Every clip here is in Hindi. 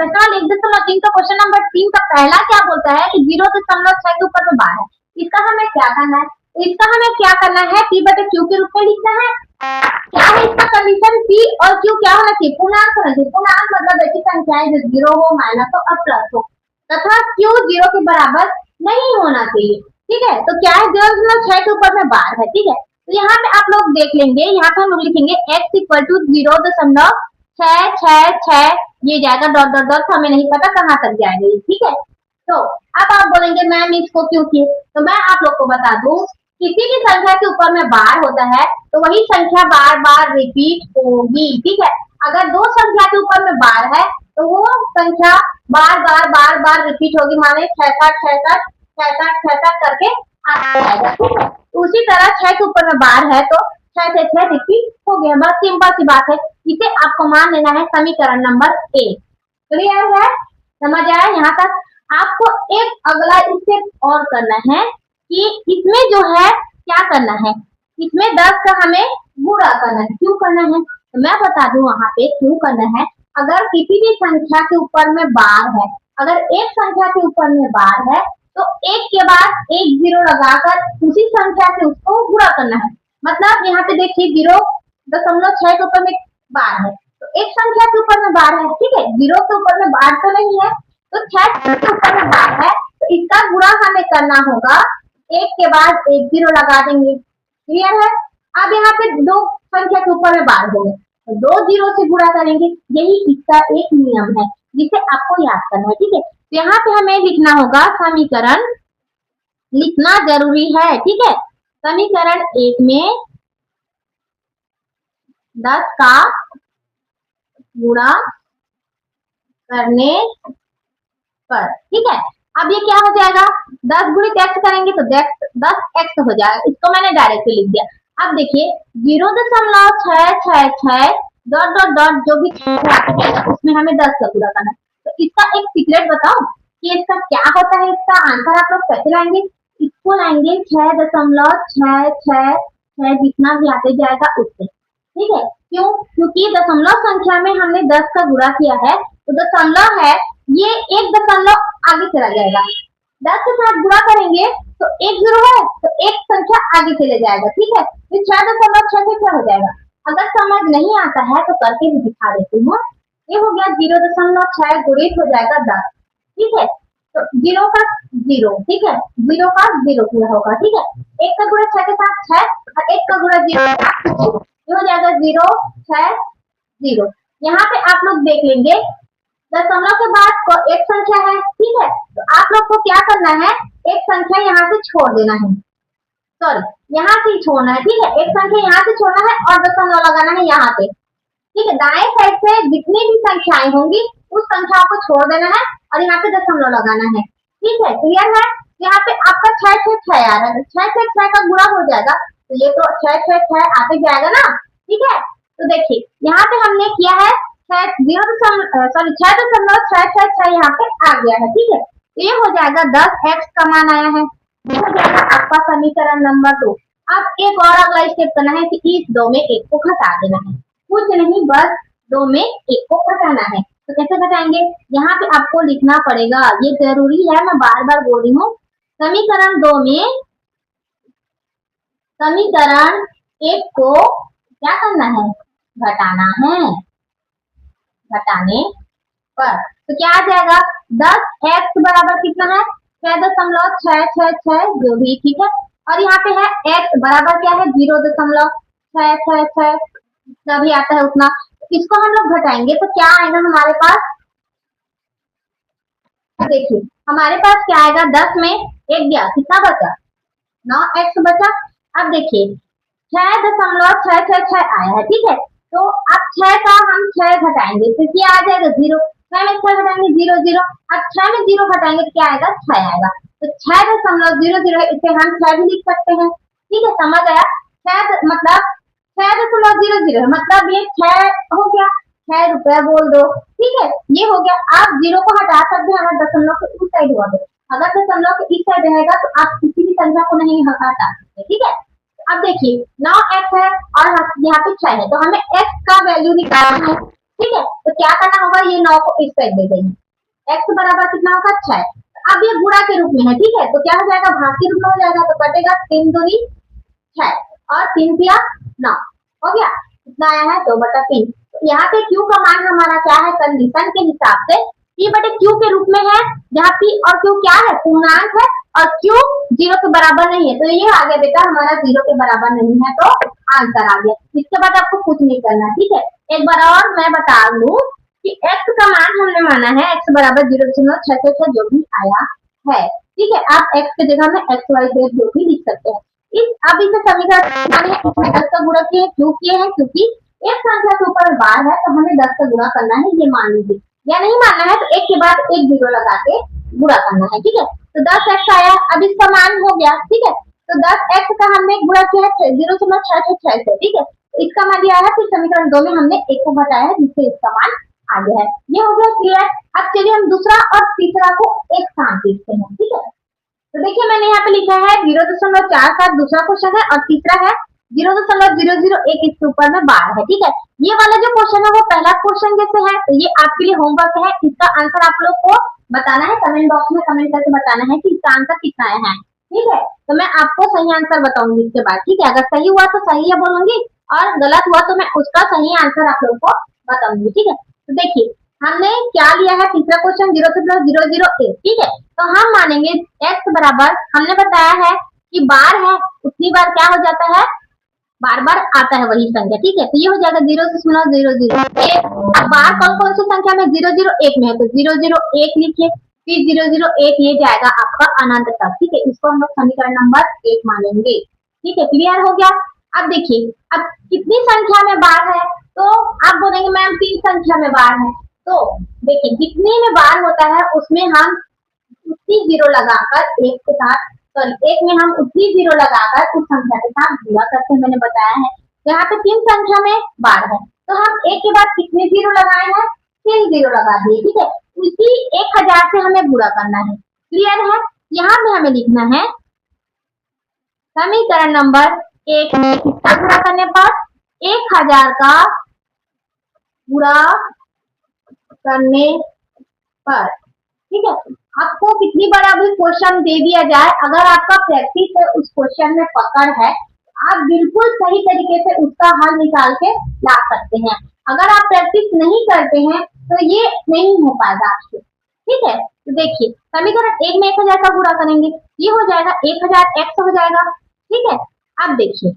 प्रश्न 1.3 का क्वेश्चन नंबर 3 का पहला क्या बोलता है कि 0.6 के ऊपर में बार है। इसका हमें क्या करना है, इसका हमें क्या करना है, P बटे Q के रूप में लिखना है। क्या है इसका कंडीशन, P और Q क्या होना चाहिए, पूर्णांक होना चाहिए। पूर्णांक मतलब ऐसी संख्याएं जो 0 हो, माइनस हो और प्लस हो, तथा Q 0 के बराबर नहीं होना चाहिए। ठीक है, तो क्या है 0.6 के ऊपर में बार है। ठीक है, तो यहाँ पे आप लोग देख लेंगे, यहाँ पे हम लोग लिखेंगे x इक्वल टू 0.666 ये जाएगा डॉट डॉट डॉट, हमें नहीं पता कहाँ तक जाएगा ये। ठीक है, तो अब आप बोलेंगे मैम इसको क्यों किए, तो मैं आप लोग को बता दूं, किसी भी संख्या के ऊपर में बार होता है तो वही संख्या बार बार रिपीट होगी। ठीक है, अगर दो संख्या के ऊपर में बार है तो वो संख्या बार बार रिपीट होगी, माने 66 करके आता जाएगा। ठीक है, उसी तरह 6 के ऊपर में बार है तो 6 से 6 रिपीट हो गया, बस सिंपल सी बात है। इसे आपको मान लेना है समीकरण नंबर 1। क्लियर है, समझ आया यहाँ तक। आपको एक अगला स्टेप और करना है कि इसमें जो है क्या करना है, इसमें 10 का हमें गुणा करना है। क्यों करना है, तो मैं बता दूं वहां पे क्यों करना है। अगर किसी भी संख्या के ऊपर में बार है, अगर एक संख्या के ऊपर में बार है तो एक के बाद एक जीरो लगाकर उसी संख्या से उसको गुणा करना है। मतलब यहाँ पे देखिए 0.6 के ऊपर में बार है तो एक संख्या के ऊपर में बार है। ठीक है, 0 के ऊपर में बार तो नहीं है, तो 6 के ऊपर में बार है तो इसका गुणा हमें करना होगा, एक के बाद एक जीरो लगा देंगे। क्लियर है, अब यहाँ पे दो संख्या के ऊपर में बार होंगे तो दो जीरो से गुणा करेंगे, यही इसका एक नियम है जिसे आपको याद करना है। ठीक है, तो यहाँ पे हमें लिखना होगा समीकरण, लिखना जरूरी है। ठीक है, समीकरण 1 में 10 का गुणा करने पर, ठीक है, अब ये क्या हो जाएगा, 10 गुणित x करेंगे तो 10x हो जाएगा। इसको मैंने डायरेक्ट लिख दिया। अब देखिए 0.666 डॉट डॉट डॉट जो भी उसमें हमें 10 का गुणा करना है। तो इसका एक सीक्रेट बताओ कि इसका क्या होता है, इसका आंसर आप लोग कैसे लाएंगे, इसको लाएंगे 6.666 जितना भी आते जाएगा उससे। ठीक है, क्यों, क्योंकि दशमलव संख्या में हमने 10 का गुणा किया है तो दशमलव है ये एक दशमलव आगे चला जाएगा। 10 के साथ गुणा करेंगे तो एक जीरो है तो एक संख्या आगे चले जाएगा। ठीक है, तो 6.6 से क्या हो जाएगा। अगर समझ नहीं आता है तो करके भी दिखा देती हूँ। ये हो गया 0.6 गुणित हो जाएगा 10। ठीक है, तो जीरो का जीरो, ठीक है, जीरो का जीरो पूरा होगा। ठीक है, एक का गुणा 6 के साथ 6 और एक का गुणा 0 हो जाएगा 0 6 0। यहाँ पे आप लोग देख लेंगे दशमलव के बाद एक संख्या है। ठीक है, तो आप लोग को क्या करना है, एक संख्या यहाँ से छोड़ देना है, सॉरी यहाँ से छोड़ना है। ठीक है, एक संख्या यहाँ से छोड़ना है और दशमलव लगाना है यहाँ पे। ठीक है, दाएं साइड से जितनी भी संख्याएं होंगी उस संख्याओं को छोड़ देना है और यहाँ पे दशमलव लगाना है। ठीक है, क्लियर है, यहाँ पे आपका 6 आ रहा है, 6 से 6 का गुणा हो जाएगा तो ये तो 6 आते जाएगा ना। ठीक है, तो देखिए यहाँ पे हमने किया है 6.6 यहाँ पे आ गया है। ठीक है, तो ये हो जाएगा 10x का मान आया है, ये हो जाएगा आपका समीकरण नंबर 2। अब एक और अगला स्टेप करना है कि इस दो में एक को घटा देना है, कुछ नहीं बस दो में एक को घटाना है। तो कैसे घटाएंगे, यहाँ पे आपको लिखना पड़ेगा, ये जरूरी है, मैं बार बार बोल रही हूँ। समीकरण 2 में समीकरण 1 को क्या करना है, घटाना है। घटाने पर तो क्या आ जाएगा, 10x बराबर कितना है 6.666 जो भी। ठीक है, और यहाँ पे है x बराबर क्या है 0.666 जितना भी आता है उतना। इसको हम लोग घटाएंगे तो क्या आएगा हमारे पास, देखिए हमारे पास क्या आएगा, 10 में एक गया कितना बचा 9x बचा। अब देखिए 6.666 आया है। ठीक है, तो अब 6 का हम 6 घटाएंगे तो क्या आ जाएगा 0, 6 में 6 घटाएंगे 0 0। अब 6 में 0 घटाएंगे तो क्या आएगा 6 आएगा, तो 6.00 इसे हम 6 भी लिख सकते हैं। ठीक है, समझ आया, 6 मतलब 6.00 मतलब ये 6 हो गया, 6 रुपया बोल दो। ठीक है, ये हो गया। आप 0 को हटा सकते हैं अगर दशमलव के उस साइड हुआ तो, अगर दशमलव के इस साइड रहेगा तो आप किसी भी संख्या को नहीं हटा सकते। ठीक है, अब देखिए 9x है और यहाँ पे 6 है तो हमें x का वैल्यू निकालना है। ठीक है, तो क्या करना होगा, ये 9 को इस साइड दे देंगे, x बराबर कितना होगा 6। अब ये गुणा के रूप में है, ठीक है, तो क्या हो जाएगा, भाग के रूप में हो जाएगा, तो कटेगा 3 दूनी 6 और 3 तिया 9, हो गया। कितना आया है 2/3। तो यहाँ पे q का मान हमारा क्या है, कंडीशन के हिसाब से p बटे q के रूप में है, जहाँ p और q क्या है, पूर्णांक है, और q 0 के बराबर नहीं है, तो ये आ गया बेटा हमारा 0 के बराबर नहीं है, तो आंसर आ गया। इसके बाद आपको कुछ नहीं करना, ठीक है। एक बार और मैं बता दूं कि x का मान हमने माना है x बराबर 0.666 जो भी आया है, ठीक है। आप x की जगह में x y z जो भी लिख सकते हैं। अब इसे समीकरण माने 10 का गुणा क्यों किए हैं, क्योंकि एक संख्या के ऊपर बार है तो हमें 10 का गुणा करना है, ये मान लीजिए, या नहीं मानना है तो एक के बाद एक जीरो लगा के गुणा करना है, ठीक है। तो 10x आया, अब इसका मान हो गया, ठीक है। तो 10x का हमने गुणा किया है 0.666 से, ठीक है। तो इसका मान दिया है, फिर समीकरण 2 में हमने एक को घटाया है, जिससे इसका मान आ गया है। ये हो गया क्लियर। अब चलिए हम दूसरा और तीसरा को एक साथ देखते हैं, ठीक है। तो देखिए मैंने यहाँ पे लिखा है 0.47 दूसरा क्वेश्चन है, और तीसरा है 0.001 इसके ऊपर में बार है, ठीक है। ये वाला जो क्वेश्चन है वो पहला क्वेश्चन जैसे है, तो ये आपके लिए होमवर्क है, इसका आंसर आप लोग को बताना है, कमेंट बॉक्स में कमेंट करके बताना है कि इसका आंसर कितना आया है, ठीक है। तो मैं आपको सही आंसर बताऊंगी इसके बाद, ठीक है। अगर सही हुआ तो सही है बोलूंगी, और गलत हुआ तो मैं उसका सही आंसर आप लोग को बताऊंगी, ठीक है। तो देखिए हमने क्या लिया है, तीसरा क्वेश्चन 0.008, ठीक है। तो हम मानेंगे x बराबर, हमने बताया है कि बार है, उतनी बार क्या हो जाता है, बार बार आता है वही संख्या, ठीक है। तो ये हो जाएगा 0.001। अब बार कौन कौन सी संख्या में 001 में है, तो 001 लिखिए, फिर 001 ये जाएगा आपका अनंत तक, ठीक है। इसको हम लोग समीकरण नंबर 1 मानेंगे, ठीक है। क्लियर हो गया। अब देखिए अब कितनी संख्या में बार है, तो आप बोलेंगे मैम 3 संख्या में बार है, तो देखिए जितने में बार होता है उसमें हम उतनी जीरो लगाकर एक के साथ, सॉरी एक में हम उतनी जीरो लगाकर उस संख्या के साथ गुणा करते हैं, मैंने बताया है। यहाँ पे 3 संख्या में बार है, तो हम एक के बाद कितने जीरो लगाए हैं, 3 जीरो लगा दिए, ठीक है। उसी 1000 से हमें गुणा करना है, क्लियर है। यहाँ पे हमें लिखना है समीकरण नंबर 1 में किसका गुणा करने पर 1000 का गुणा करने पर, ठीक है। आपको कितनी बार अभी क्वेश्चन दे दिया जाए, अगर आपका प्रैक्टिस है उस क्वेश्चन में पकड़ है, आप बिल्कुल सही तरीके से उसका हल निकाल के ला सकते हैं। अगर आप प्रैक्टिस नहीं करते हैं तो ये नहीं हो पाएगा आपसे, ठीक है। तो देखिए समीकरण 1 में 1000 का गुणा करेंगे, ये हो जाएगा 1000 x हो जाएगा, ठीक है। अब देखिए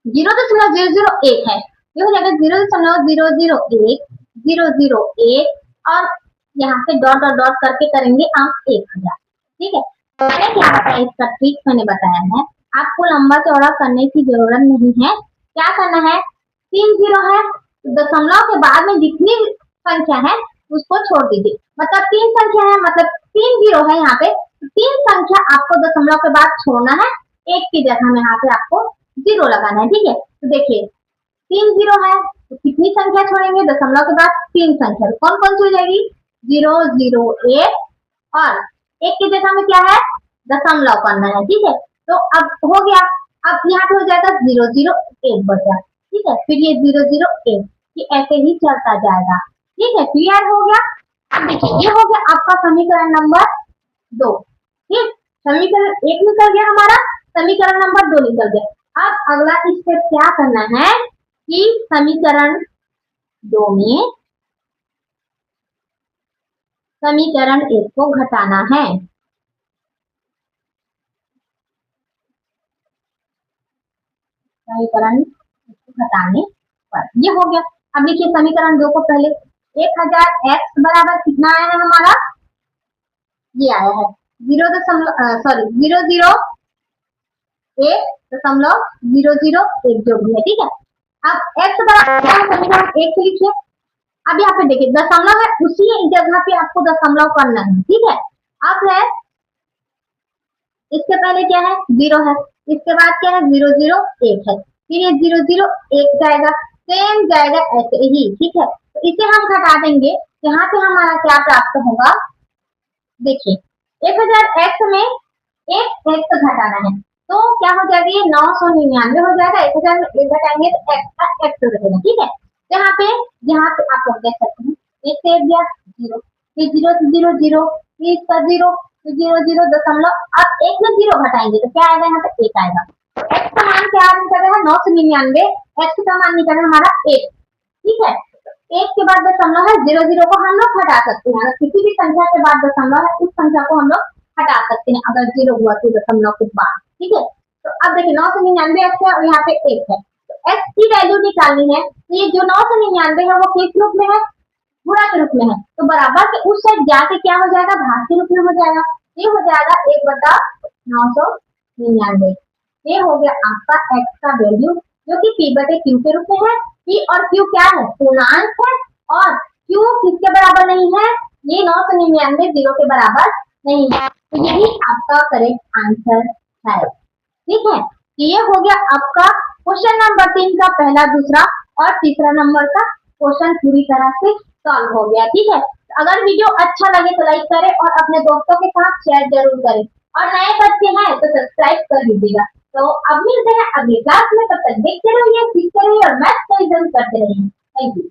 0.001 है, ये हो जाएगा 0.001 001, और यहाँ से डॉट और डॉट करके करेंगे आप 1000, ठीक है। मैंने क्या बताया, इसका ट्रिक मैंने बताया है, आपको लंबा चौड़ा करने की जरूरत नहीं है। क्या करना है, 3 जीरो है, दशमलव के बाद में जितनी संख्या है उसको छोड़ दीजिए, मतलब 3 संख्या है, मतलब 3 जीरो है यहाँ पे, 3 संख्या आपको दशमलव के बाद छोड़ना है, एक की जगह में यहाँ पे आपको जीरो लगाना है, ठीक है। तो देखिए 3 जीरो है, तो कितनी संख्या छोड़ेंगे, दशमलव के बाद 3 संख्या, तो कौन कौन सी हो जाएगी, 001, और एक की जगह में क्या है, दशमलव करना है, ठीक है। तो अब हो गया, अब यहाँ पे हो जाएगा 001 बचा, ठीक है। फिर ये 001, ये ऐसे ही चलता जाएगा, ठीक है। क्लियर हो गया। अब देखिए ये हो गया आपका समीकरण नंबर 2, ठीक। समीकरण 1 निकल गया हमारा, समीकरण नंबर 2 निकल गया। अब अगला स्टेप क्या करना है कि समीकरण 2 में समीकरण 1 को घटाना है, समीकरण घटाने पर ये हो गया। अब देखिए समीकरण 2 को पहले 1000 x बराबर कितना आया है हमारा, ये आया है 0.001 जो भी है, ठीक है। अब x बराबर समीकरण 1 से लिखिए। अब यहाँ पे देखिए दशमलव है, उसी जगह पे आपको दशमलव करना है, ठीक है। अब है इसके पहले क्या है, 0 है, इसके बाद क्या है 001 है, फिर ये 001 जाएगा, सेम जाएगा ऐसे ही, ठीक है। तो इसे हम घटा देंगे, यहाँ पे हमारा क्या प्राप्त होगा, देखिए 1000 x में एक x घटाना है, तो क्या हो जाएगा, ये 999 हो जाएगा, 1000 में 1 घटाएंगे तो x का x रहेगा, ठीक है। यहाँ पे आप लोग देख सकते हैं, एक से एक गया जीरो, फिर जीरो से जीरो जीरो, फिर इसका जीरो, फिर जीरो जीरो दशमलव, अब एक में जीरो घटाएंगे तो क्या आएगा, यहाँ पे एक आएगा। तो x का मान क्या निकल रहा है, 999, x का मान निकल रहा है हमारा एक, ठीक है। एक के बाद दशमलव है, जीरो जीरो को हम लोग हटा सकते हैं, अगर किसी भी संख्या के बाद दशमलव है उस संख्या को हम लोग हटा सकते हैं अगर जीरो हुआ तो दशमलव के बाद, ठीक है। तो अब देखिए 999 x है और यहाँ पे एक है, तो x की वैल्यू निकालनी है, तो ये जो 999 है वो किस रूप में है, गुणा के रूप में है, तो बराबर के उस साइड जाके क्या हो जाएगा, भाग के रूप में हो जाएगा, ये हो जाएगा 1/999, ये हो गया आपका x का वैल्यू जो कि p/q के रूप में है। p और q क्या है, पूर्णांक है, और q किसके बराबर नहीं है, ये 999 जीरो के बराबर नहीं है, तो यही आपका करेक्ट आंसर है, ठीक है। तो ये हो गया आपका क्वेश्चन नंबर 3 का पहला, दूसरा और तीसरा नंबर का क्वेश्चन पूरी तरह से सॉल्व हो गया, ठीक है। तो अगर वीडियो अच्छा लगे तो लाइक करें और अपने दोस्तों के साथ शेयर जरूर करें, और नए बच्चे हैं तो सब्सक्राइब कर लीजिएगा। तो अब मिलते हैं अगली क्लास में, तब तक देखते रहिए, सीखते रहिए और मैथ को जरूर करते रहिए। Thank you.